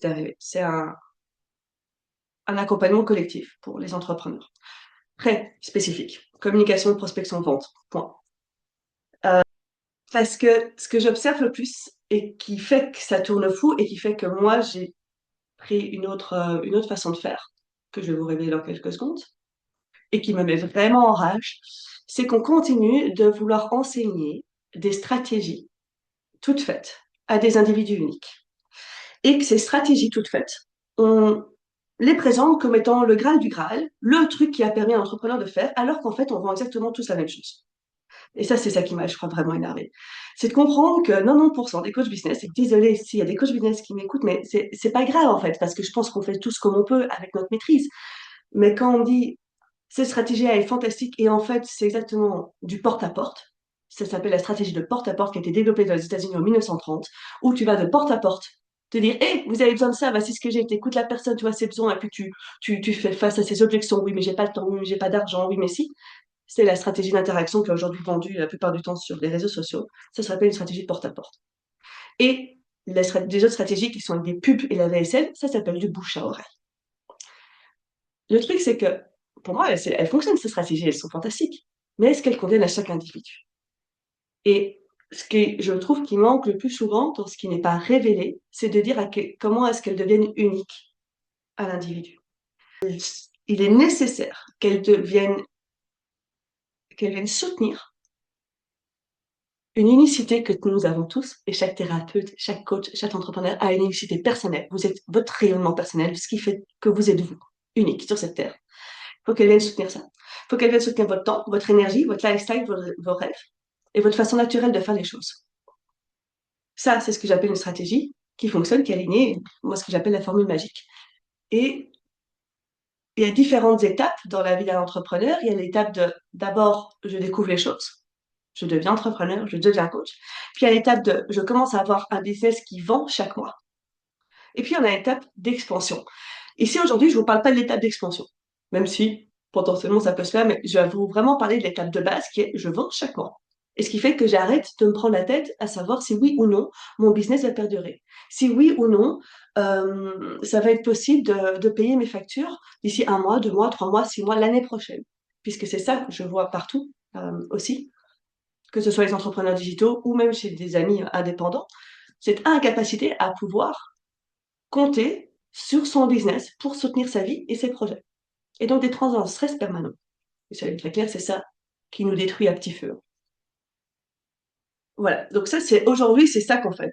d'arriver. C'est un accompagnement collectif pour les entrepreneurs. Très spécifique. Communication, prospection, vente. Point. Parce que ce que j'observe le plus et qui fait que ça tourne fou et qui fait que moi, j'ai pris une autre façon de faire, que je vais vous révéler dans quelques secondes, et qui me met vraiment en rage, c'est qu'on continue de vouloir enseigner des stratégies toutes faites à des individus uniques. Et que ces stratégies toutes faites, on les présente comme étant le Graal du Graal, le truc qui a permis à l'entrepreneur de faire, alors qu'en fait, on vend exactement tous la même chose. Et ça, c'est ça qui m'a, je crois, vraiment énervé. C'est de comprendre que 90% des coachs business, et désolé s'il y a des coachs business qui m'écoutent, mais c'est pas grave, en fait, parce que je pense qu'on fait tous comme on peut avec notre maîtrise. Mais quand on dit, cette stratégie-là est fantastique, et en fait, c'est exactement du porte-à-porte. Ça s'appelle la stratégie de porte-à-porte qui a été développée dans les États-Unis en 1930, où tu vas de porte à porte te dire, hé, vous avez besoin de ça, voici ce que j'ai, t'écoutes la personne, tu vois ses besoins, et puis tu fais face à ses objections. Oui, mais j'ai pas le temps, oui, mais j'ai pas d'argent, oui, mais si. C'est la stratégie d'interaction qui est aujourd'hui vendue la plupart du temps sur les réseaux sociaux. Ça s'appelle une stratégie de porte-à-porte. Et des autres stratégies qui sont avec des pubs et la VSL, ça s'appelle du bouche à oreille. Le truc, c'est que, pour moi, elles fonctionnent, ces stratégies, elles sont fantastiques. Mais est-ce qu'elles conviennent à chaque individu? Et ce que je trouve qui manque le plus souvent dans ce qui n'est pas révélé, c'est de dire comment est-ce qu'elles deviennent uniques à l'individu. Il est nécessaire qu'elles viennent soutenir une unicité que nous avons tous, et chaque thérapeute, chaque coach, chaque entrepreneur a une unicité personnelle. Vous êtes votre rayonnement personnel, ce qui fait que vous êtes vous, unique sur cette terre. Il faut qu'elle vienne soutenir ça. Il faut qu'elle vienne soutenir votre temps, votre énergie, votre lifestyle, vos rêves et votre façon naturelle de faire les choses. Ça, c'est ce que j'appelle une stratégie qui fonctionne, qui est alignée, moi, ce que j'appelle la formule magique. Et il y a différentes étapes dans la vie d'un entrepreneur. Il y a l'étape d'abord, je découvre les choses. Je deviens entrepreneur, je deviens coach. Puis il y a l'étape je commence à avoir un business qui vend chaque mois. Et puis on a l'étape d'expansion. Ici, aujourd'hui, je vous parle pas de l'étape d'expansion, même si potentiellement ça peut se faire, mais je vais vous vraiment parler de l'étape de base qui est je vends chaque mois. Et ce qui fait que j'arrête de me prendre la tête à savoir si oui ou non mon business va perdurer. Si oui ou non, ça va être possible de payer mes factures d'ici un mois, 2 mois, 3 mois, 6 mois, l'année prochaine. Puisque c'est ça que je vois partout aussi, que ce soit les entrepreneurs digitaux ou même chez des amis indépendants, cette incapacité à pouvoir compter sur son business pour soutenir sa vie et ses projets. Et donc d'être dans un stress permanent. Et ça va être très clair, c'est ça qui nous détruit à petit feu. Voilà. Donc ça, aujourd'hui, c'est ça qu'en fait.